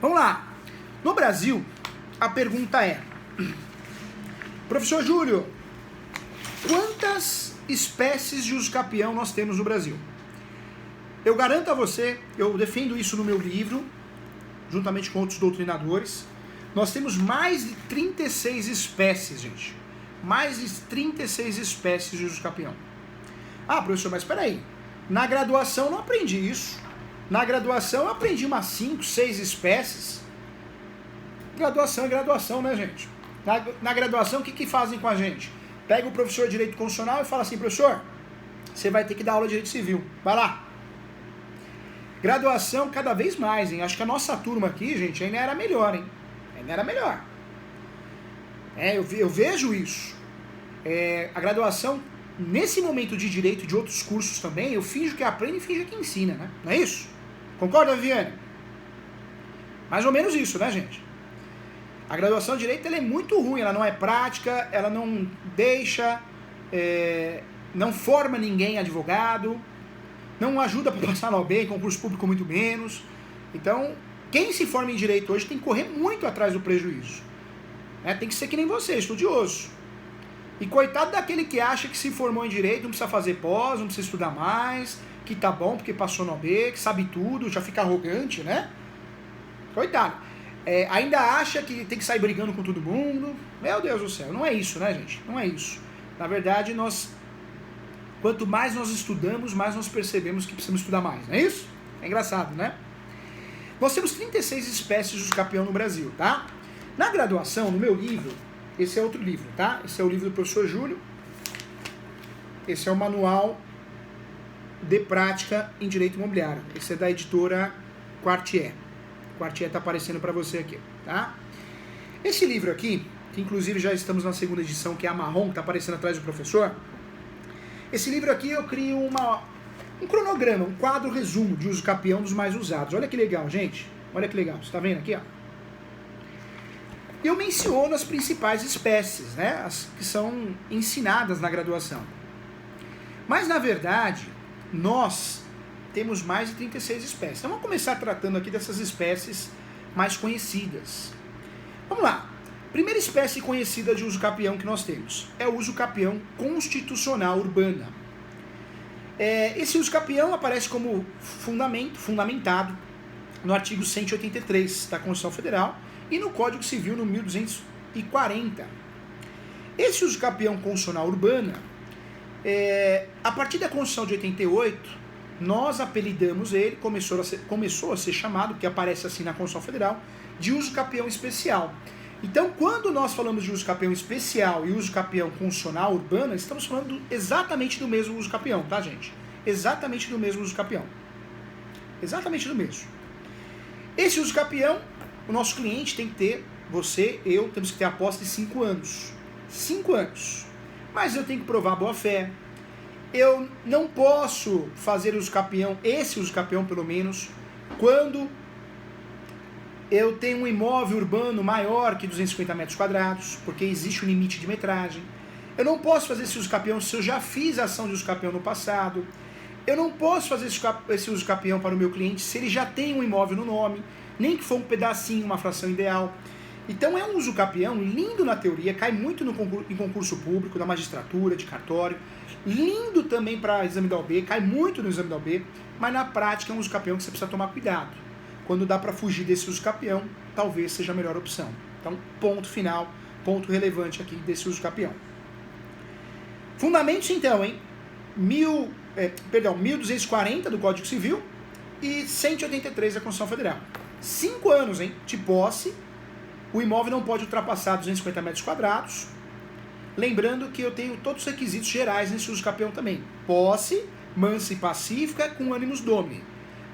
Vamos lá. No Brasil, a pergunta é: professor Júlio, quantas espécies de usucapião nós temos no Brasil? Eu garanto a você, eu defendo isso no meu livro, juntamente com outros doutrinadores, nós temos mais de 36 espécies, gente. Mais de 36 espécies de usucapião. Ah, professor, mas espera aí. Na graduação eu não aprendi isso. Na graduação eu aprendi umas 5, 6 espécies. Graduação é graduação, né, gente? Na graduação, o que fazem com a gente? Pega o professor de Direito Constitucional e fala assim: professor, você vai ter que dar aula de Direito Civil. Vai lá. Graduação cada vez mais, hein? Acho que a nossa turma aqui, gente, ainda era melhor, hein? Ainda era melhor. Eu vejo isso. A graduação, nesse momento de Direito e de outros cursos também, eu finjo que aprendo e finjo que ensina, né? Não é isso? Concorda, Viviane? Mais ou menos isso, né, gente? A graduação de Direito ela é muito ruim, ela não é prática, ela não deixa, não forma ninguém advogado, não ajuda para passar na OAB, em concurso público muito menos. Então, quem se forma em Direito hoje tem que correr muito atrás do prejuízo. Tem que ser que nem você, estudioso. E coitado daquele que acha que se formou em Direito, não precisa fazer pós, não precisa estudar mais, que tá bom porque passou na OAB, que sabe tudo, já fica arrogante, né? Coitado. Ainda acha que tem que sair brigando com todo mundo. Meu Deus do céu, não é isso, né, gente? Não é isso. Na verdade, quanto mais nós estudamos, mais nós percebemos que precisamos estudar mais, não é isso? É engraçado, né? Nós temos 36 espécies de usucapião no Brasil, tá? Na graduação, no meu livro, esse é outro livro, tá? Esse é o livro do professor Júlio. Esse é o Manual de Prática em Direito Imobiliário. Esse é da editora Quartier. Quartier tá aparecendo para você aqui, tá? Esse livro aqui, que inclusive já estamos na segunda edição, que é a marrom, que tá aparecendo atrás do professor. Esse livro aqui eu crio um cronograma, um quadro resumo de usucapião dos mais usados. Olha que legal, gente. Olha que legal. Você tá vendo aqui, ó? Eu menciono as principais espécies, né? As que são ensinadas na graduação. Mas, na verdade, nós temos mais de 36 espécies. Então, vamos começar tratando aqui dessas espécies mais conhecidas. Vamos lá. Primeira espécie conhecida de usucapião que nós temos é o usucapião constitucional urbana. Esse usucapião aparece como fundamentado no artigo 183 da Constituição Federal e no Código Civil no 1240. Esse usucapião constitucional urbana, a partir da Constituição de 88, nós apelidamos ele, começou a ser chamado, porque aparece assim na Constituição Federal, de usucapião especial. Então, quando nós falamos de usucapião especial e usucapião constitucional urbana, estamos falando exatamente do mesmo usucapião, tá, gente? Exatamente do mesmo usucapião. Exatamente do mesmo. Esse usucapião, o nosso cliente tem que ter, você, eu, temos que ter a posse de 5 anos. 5 anos. Mas eu tenho que provar boa-fé. Eu não posso fazer esse usucapião pelo menos, quando eu tenho um imóvel urbano maior que 250 metros quadrados, porque existe um limite de metragem. Eu não posso fazer esse usucapião se eu já fiz ação de usucapião no passado. Eu não posso fazer esse usucapião para o meu cliente se ele já tem um imóvel no nome, nem que for um pedacinho, uma fração ideal. Então é um usucapião lindo na teoria, cai muito em concurso público, da magistratura, de cartório, lindo também para exame da OAB, cai muito no exame da OAB, mas na prática é um usucapião que você precisa tomar cuidado. Quando dá para fugir desse usucapião, talvez seja a melhor opção. Então, ponto final, ponto relevante aqui desse usucapião. Fundamentos então, hein? 1240 do Código Civil e 183 da Constituição Federal. 5 anos, hein, de posse. O imóvel não pode ultrapassar 250 metros quadrados. Lembrando que eu tenho todos os requisitos gerais nesse usucapião também. Posse, mansa e pacífica, com ânimos domini.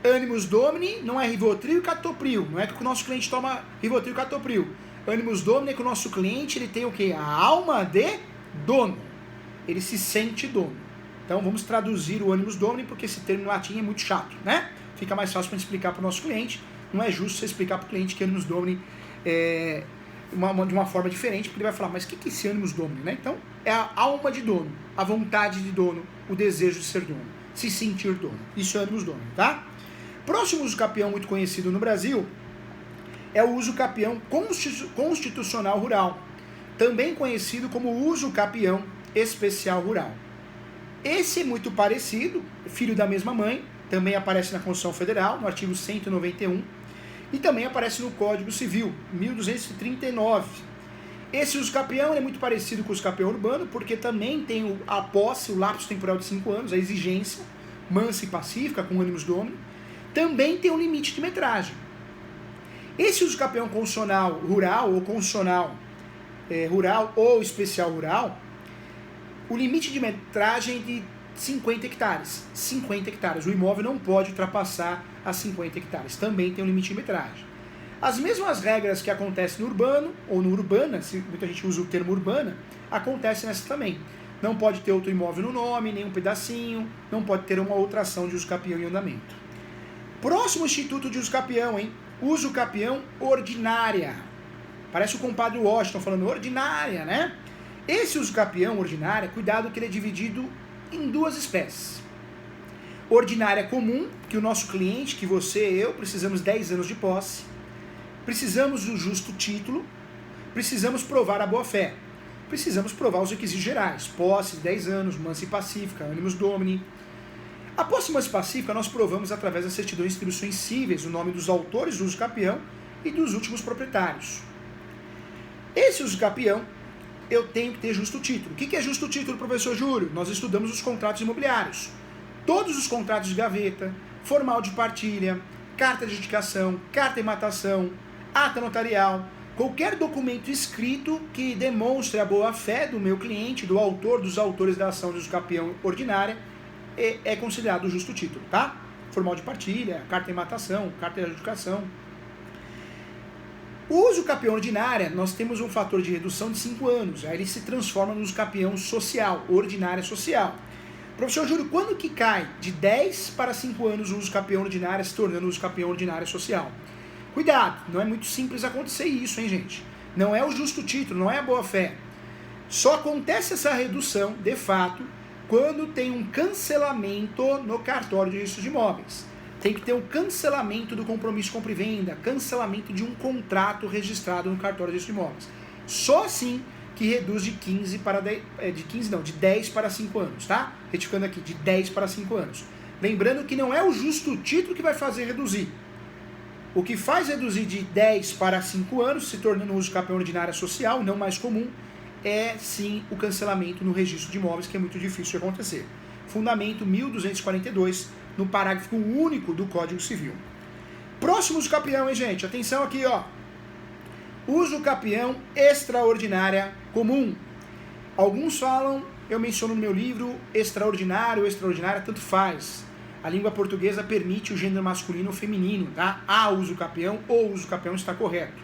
Ânimos domini não é Rivotril e Captopril. Não é que o nosso cliente toma Rivotril e Captopril. Ânimos domini é que o nosso cliente ele tem o quê? A alma de dono. Ele se sente dono. Então vamos traduzir o ânimos domini, porque esse termo em latim é muito chato, né? Fica mais fácil para explicar para o nosso cliente. Não é justo você explicar para o cliente que ânimos domini é de uma forma diferente, porque ele vai falar, mas o que é esse ânimos domini, né? Então é a alma de dono, a vontade de dono, o desejo de ser dono, se sentir dono. Isso é ânimos domini, tá? Próximo usucapião muito conhecido no Brasil é o uso capião constitucional rural, também conhecido como uso capião especial rural. Esse é muito parecido, filho da mesma mãe, também aparece na Constituição Federal, no artigo 191, e também aparece no Código Civil, 1239. Esse uso capião é muito parecido com o uso capião urbano, porque também tem a posse, o lapso temporal de 5 anos, a exigência mansa e pacífica, com ânimos domini, também tem um limite de metragem. Esse uso capião constitucional rural, ou constitucional rural ou especial rural, o limite de metragem é de 50 hectares. 50 hectares. O imóvel não pode ultrapassar as 50 hectares. Também tem um limite de metragem. As mesmas regras que acontecem no urbano, ou no urbana, se muita gente usa o termo urbana, acontecem nessa também. Não pode ter outro imóvel no nome, nem um pedacinho, não pode ter uma outra ação de uso capião em andamento. Próximo instituto de uso capião, hein? Uso capião ordinária. Parece o compadre Washington falando ordinária, né? Esse uso capião ordinária, cuidado que ele é dividido em 2 espécies. Ordinária comum, que o nosso cliente, que você e eu, precisamos 10 anos de posse, precisamos do justo título, precisamos provar a boa-fé, precisamos provar os requisitos gerais, posse, 10 anos, mansa e pacífica, ânimos domini. A posse mansa e pacífica nós provamos através das certidões de distribuições cíveis, o nome dos autores do uso capião e dos últimos proprietários. Esse uso capião, eu tenho que ter justo título. O que é justo título, professor Júlio? Nós estudamos os contratos imobiliários. Todos os contratos de gaveta, formal de partilha, carta de adjudicação, carta de matação, ata notarial, qualquer documento escrito que demonstre a boa-fé do meu cliente, do autor, dos autores da ação de uso capião ordinária, é considerado justo título, tá? Formal de partilha, carta de matação, carta de adjudicação. O uso capião ordinária, nós temos um fator de redução de 5 anos. Aí ele se transforma no uso capião social, ordinária social. Professor Júlio, quando que cai de 10 para 5 anos o uso capião ordinária se tornando uso capião ordinária social? Cuidado, não é muito simples acontecer isso, hein, gente? Não é o justo título, não é a boa-fé. Só acontece essa redução, de fato, quando tem um cancelamento no cartório de registro de imóveis. Tem que ter um cancelamento do compromisso de compra e venda, cancelamento de um contrato registrado no cartório de registro de imóveis. Só assim que reduz de 10 para 5 anos, tá? Retificando aqui, de 10 para 5 anos. Lembrando que não é o justo título que vai fazer reduzir. O que faz reduzir de 10 para 5 anos, se tornando um uso capião ordinária social, não mais comum, é sim o cancelamento no registro de imóveis, que é muito difícil de acontecer. Fundamento 1242, no parágrafo único do Código Civil. Próximo uso capião, hein, gente? Atenção aqui, ó. Uso capião extraordinária comum. Alguns falam, eu menciono no meu livro, extraordinário ou extraordinária, tanto faz. A língua portuguesa permite o gênero masculino ou feminino, tá? A uso capião ou uso capião está correto.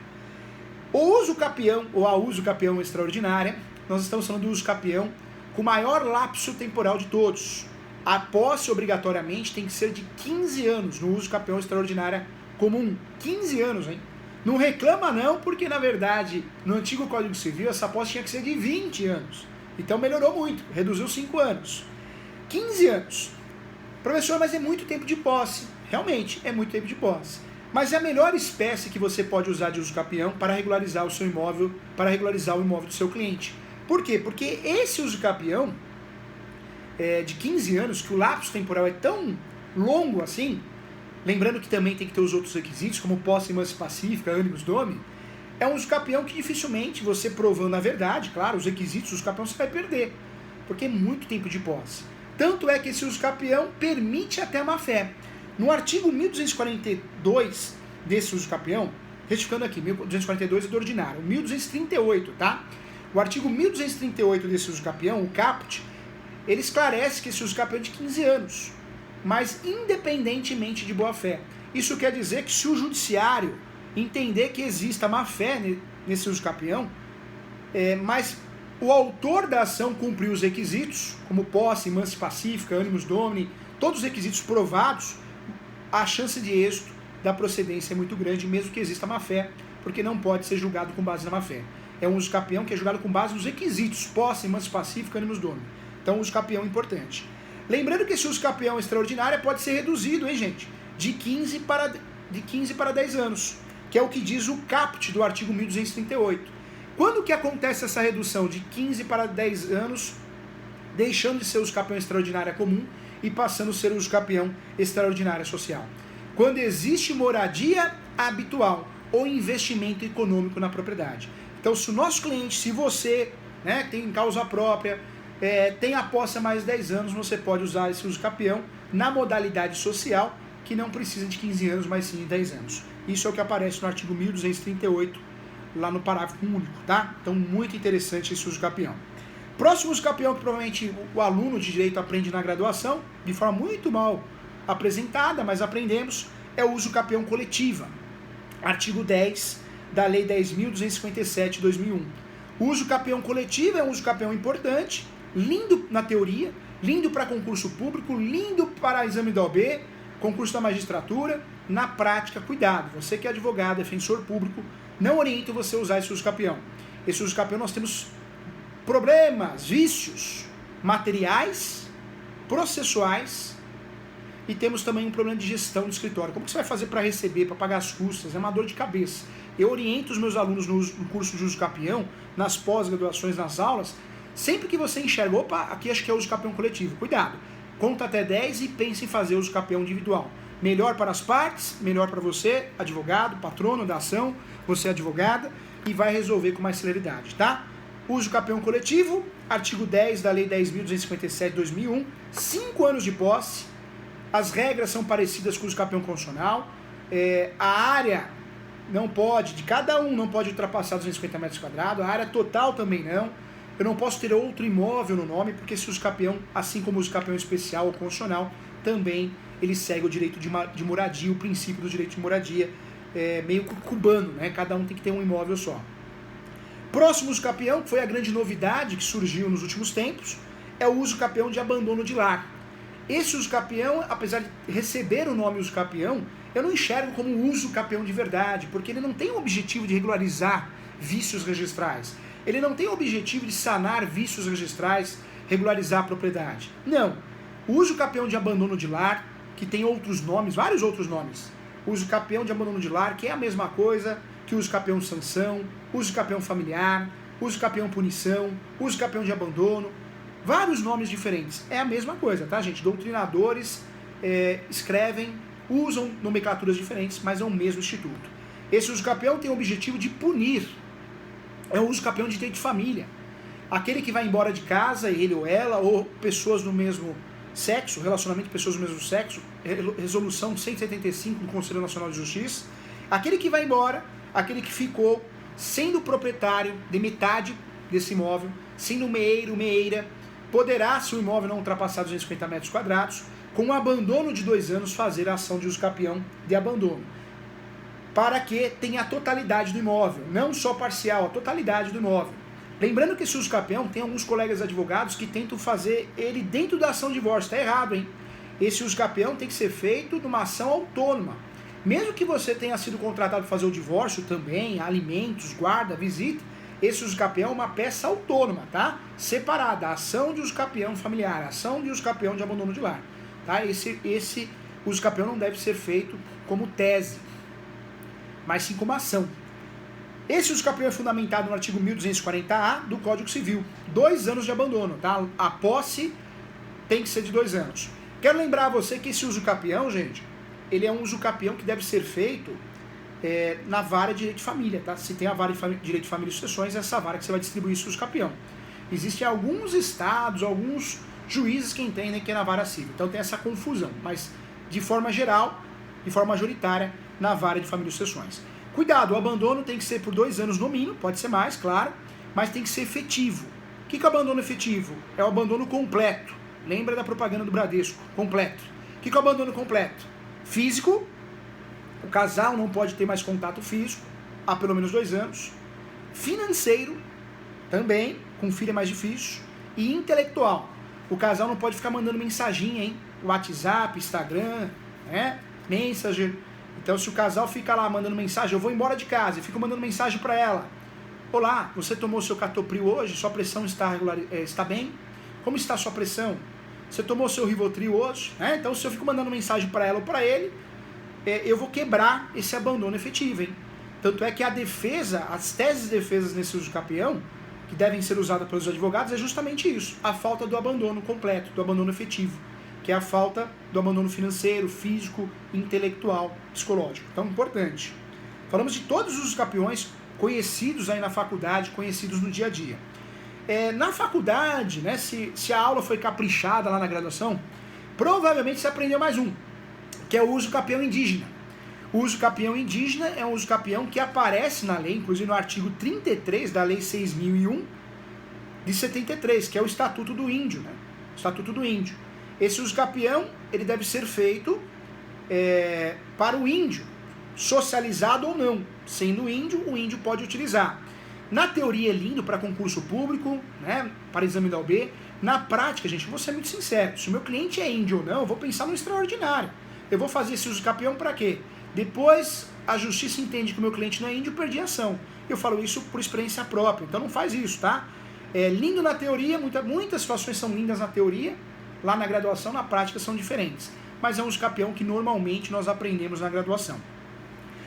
O uso capião ou a uso capião extraordinária, nós estamos falando do uso capião com o maior lapso temporal de todos. A posse, obrigatoriamente, tem que ser de 15 anos no uso capião extraordinária comum. 15 anos, hein? Não reclama não, porque, na verdade, no antigo Código Civil, essa posse tinha que ser de 20 anos. Então melhorou muito, reduziu 5 anos. 15 anos. Professor, mas é muito tempo de posse. Realmente, é muito tempo de posse. Mas é a melhor espécie que você pode usar de uso capião para regularizar o seu imóvel, para regularizar o imóvel do seu cliente. Por quê? Porque esse uso capião de 15 anos, que o lapso temporal é tão longo assim, lembrando que também tem que ter os outros requisitos, como posse mansa e pacífica, ânimos domini, é um uso capião que dificilmente você provando a verdade, claro, os requisitos do uso capião você vai perder, porque é muito tempo de posse. Tanto é que esse uso capião permite até a má-fé. No artigo 1242 desse uso capião, retificando aqui, 1242 é do ordinário, 1238, tá? O artigo 1238 desse uso capião, o caput, ele esclarece que esse uso capião é de 15 anos, mas independentemente de boa-fé. Isso quer dizer que se o judiciário entender que exista má-fé nesse uso capião, mas o autor da ação cumpriu os requisitos, como posse, mansa e pacífica, ânimos domini, todos os requisitos provados, a chance de êxito da procedência é muito grande, mesmo que exista má-fé, porque não pode ser julgado com base na má-fé. É um uso capião que é julgado com base nos requisitos, posse, mansa e pacífica, ânimos domini. Então, o uso capião é importante. Lembrando que esse uso capião extraordinário pode ser reduzido, hein, gente? De 15 para 10 anos. que é o que diz o caput do artigo 1238. Quando que acontece essa redução de 15 para 10 anos, deixando de ser usucapião extraordinária comum e passando a ser usucapião extraordinária social? Quando existe moradia habitual ou investimento econômico na propriedade. Então, se o nosso cliente, se você, né, tem causa própria, tem a posse há mais de 10 anos, você pode usar esse usucapião na modalidade social, que não precisa de 15 anos, mas sim de 10 anos. Isso é o que aparece no artigo 1238, lá no parágrafo único, tá? Então, muito interessante esse usucapião. Próximo usucapião que provavelmente o aluno de direito aprende na graduação, de forma muito mal apresentada, mas aprendemos, é o usucapião coletiva. Artigo 10 da Lei 10.257 de 2001. O usucapião coletivo é um usucapião importante, lindo na teoria, lindo para concurso público, lindo para exame da OAB, concurso da magistratura. Na prática, cuidado, você que é advogado, defensor público, não oriento você a usar esse usucapião. Esse usucapião nós temos problemas, vícios materiais, processuais, e temos também um problema de gestão do escritório. Como que você vai fazer para receber, para pagar as custas? É uma dor de cabeça. Eu oriento os meus alunos no curso de usucapião, nas pós-graduações, nas aulas, sempre que você enxerga, opa, aqui acho que é o usucapião coletivo, cuidado, conta até 10 e pense em fazer o usucapião individual. Melhor para as partes, melhor para você, advogado, patrono da ação, você advogada, e vai resolver com mais celeridade, tá? Usucapião coletivo, artigo 10 da Lei 10.257 de 2001, 5 anos de posse. As regras são parecidas com o usucapião constitucional. A área não pode, de cada um não pode ultrapassar 250 metros quadrados, a área total também não. Eu não posso ter outro imóvel no nome, porque esse usucapião, assim como o usucapião especial ou constitucional, também ele segue o direito de moradia, o princípio do direito de moradia, meio cubano, né? Cada um tem que ter um imóvel só. Próximo usucapião, que foi a grande novidade que surgiu nos últimos tempos, é o usucapião de abandono de lar. Esse usucapião, apesar de receber o nome usucapião, eu não enxergo como um usucapião de verdade, porque ele não tem o objetivo de regularizar vícios registrais. Ele não tem o objetivo de sanar vícios registrais, regularizar a propriedade. Não. O usucapião de abandono de lar, que tem outros nomes, vários outros nomes. O usucapião de abandono de lar, que é a mesma coisa que o usucapião sanção, usucapião familiar, usucapião punição, usucapião de abandono. Vários nomes diferentes. É a mesma coisa, tá, gente? Doutrinadores escrevem, usam nomenclaturas diferentes, mas é o mesmo instituto. Esse usucapião tem o objetivo de punir. É o usucapião de direito de família. Aquele que vai embora de casa, ele ou ela, ou pessoas do mesmo sexo, relacionamento de pessoas do mesmo sexo, resolução 175 do Conselho Nacional de Justiça. Aquele que vai embora, aquele que ficou sendo proprietário de metade desse imóvel, sendo meeiro, meeira, poderá, se o imóvel não ultrapassar 250 metros quadrados, com um abandono de 2 anos, fazer a ação de usucapião de abandono, para que tenha a totalidade do imóvel, não só parcial, a totalidade do imóvel. Lembrando que esse usucapião, tem alguns colegas advogados que tentam fazer ele dentro da ação de divórcio, está errado, hein? Esse usucapião tem que ser feito numa ação autônoma. Mesmo que você tenha sido contratado para fazer o divórcio também, alimentos, guarda, visita, esse usucapião é uma peça autônoma, tá? Separada, a ação de usucapião familiar, a ação de usucapião de abandono de lar. Tá? Esse usucapião não deve ser feito como tese, mas sim como ação. Esse usucapião é fundamentado no artigo 1240-A do Código Civil. 2 anos de abandono, tá? A posse tem que ser de 2 anos. Quero lembrar a você que esse usucapião, gente, ele é um usucapião que deve ser feito na vara de direito de família, tá? Se tem a vara de direito de família e sucessões, é essa vara que você vai distribuir esse usucapião. Existem alguns estados, alguns juízes que entendem que é na vara civil. Então tem essa confusão, mas de forma geral, de forma majoritária, na vara de família e sucessões. Cuidado, o abandono tem que ser por 2 anos no mínimo, pode ser mais, claro, mas tem que ser efetivo. O que é o abandono efetivo? É o abandono completo. Lembra da propaganda do Bradesco? Completo. O que é o abandono completo? Físico, o casal não pode ter mais contato físico há pelo menos 2 anos. Financeiro, também, com filho é mais difícil. E intelectual. O casal não pode ficar mandando mensaginha, hein? WhatsApp, Instagram, né? Messenger. Então, se o casal fica lá mandando mensagem, eu vou embora de casa, e fica mandando mensagem para ela. Olá, você tomou seu Catopril hoje? Sua pressão está bem? Como está a sua pressão? Você tomou seu Rivotril hoje? Então, se eu fico mandando mensagem para ela ou para ele, eu vou quebrar esse abandono efetivo, hein? Tanto é que a defesa, as teses de defesa nesse uso capião, que devem ser usadas pelos advogados, é justamente isso, a falta do abandono completo, do abandono efetivo, que é a falta do abandono financeiro, físico, intelectual, psicológico. Então, importante. Falamos de todos os usos capiões conhecidos aí na faculdade, conhecidos no dia a dia. Na faculdade, né, se a aula foi caprichada lá na graduação, provavelmente você aprendeu mais um, que é o uso capião indígena. O uso capião indígena é um uso capião que aparece na lei, inclusive no artigo 33 da Lei 6.001 de 73, que é o Estatuto do Índio, né? Estatuto do Índio. Esse uso capião, ele deve ser feito para o índio, socializado ou não. Sendo índio, o índio pode utilizar. Na teoria é lindo para concurso público, né, para exame da OAB. Na prática, gente, vou ser muito sincero, se o meu cliente é índio ou não, eu vou pensar no extraordinário. Eu vou fazer esse uso capião para quê? Depois a justiça entende que o meu cliente não é índio, eu perdi a ação. Eu falo isso por experiência própria, então não faz isso, tá? É lindo na teoria, muitas situações são lindas na teoria, lá na graduação, na prática são diferentes. Mas é um uso capião que normalmente nós aprendemos na graduação.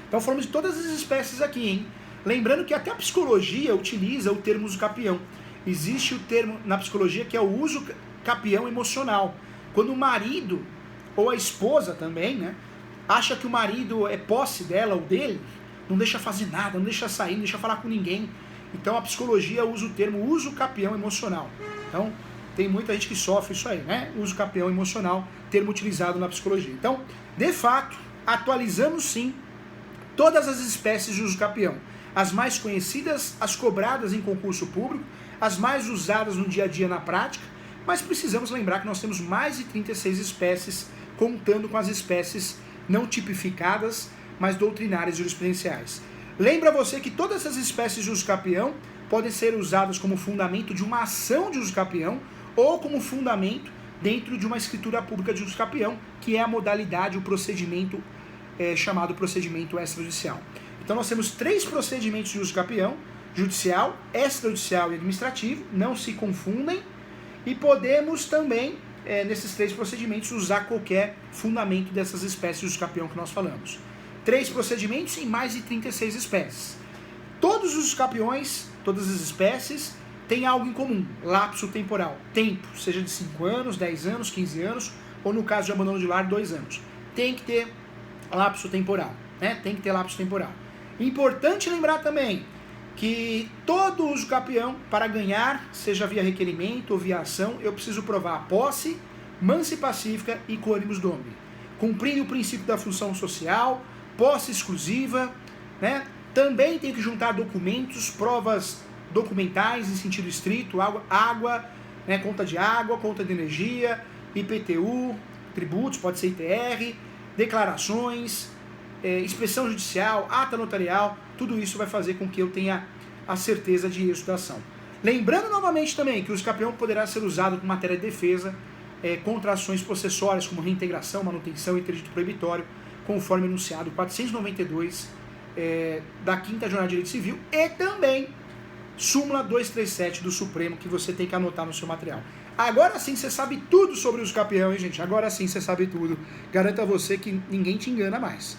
Então falamos de todas as espécies aqui, hein? Lembrando que até a psicologia utiliza o termo uso capião. Existe o termo na psicologia que é o uso capião emocional. Quando o marido, ou a esposa também, né, acha que o marido é posse dela ou dele, não deixa fazer nada, não deixa sair, não deixa falar com ninguém. Então a psicologia usa o termo uso capião emocional. Então tem muita gente que sofre isso aí, né? Uso capião emocional, termo utilizado na psicologia. Então, de fato, atualizamos sim todas as espécies de uso capião. As mais conhecidas, as cobradas em concurso público, as mais usadas no dia a dia na prática, mas precisamos lembrar que nós temos mais de 36 espécies, contando com as espécies não tipificadas, mas doutrinárias e jurisprudenciais. Lembra você que todas essas espécies de uso capião podem ser usadas como fundamento de uma ação de uso capião ou como fundamento dentro de uma escritura pública de uso capião, que é a modalidade, o procedimento chamado procedimento extrajudicial. Então nós temos 3 procedimentos de uso capião: judicial, extrajudicial e administrativo, não se confundem, e podemos também, nesses 3 procedimentos, usar qualquer fundamento dessas espécies de uso capião que nós falamos. 3 procedimentos em mais de 36 espécies. Todos os capiões, todas as espécies, têm algo em comum: lapso temporal, tempo, seja de 5 anos, 10 anos, 15 anos, ou no caso de abandono de lar, 2 anos. Tem que ter lapso temporal, né? Tem que ter lapso temporal. Importante lembrar também que todo uso capião, para ganhar, seja via requerimento ou via ação, eu preciso provar a posse, mansa e pacífica e quônimus domini. Cumprindo o princípio da função social, posse exclusiva, né? Também tem que juntar documentos, provas documentais em sentido estrito, água, né? Conta de água, conta de energia, IPTU, tributos, pode ser ITR, declarações, inspeção judicial, ata notarial, tudo isso vai fazer com que eu tenha a certeza de êxito da ação. Lembrando novamente também que o uso capião poderá ser usado como matéria de defesa contra ações processórias como reintegração, manutenção e interdito proibitório, conforme enunciado 492 da 5ª Jornada de Direito Civil, e também súmula 237 do Supremo, que você tem que anotar no seu material. Agora sim você sabe tudo sobre o uso capião, hein, gente? Agora sim você sabe tudo. Garanto a você que ninguém te engana mais.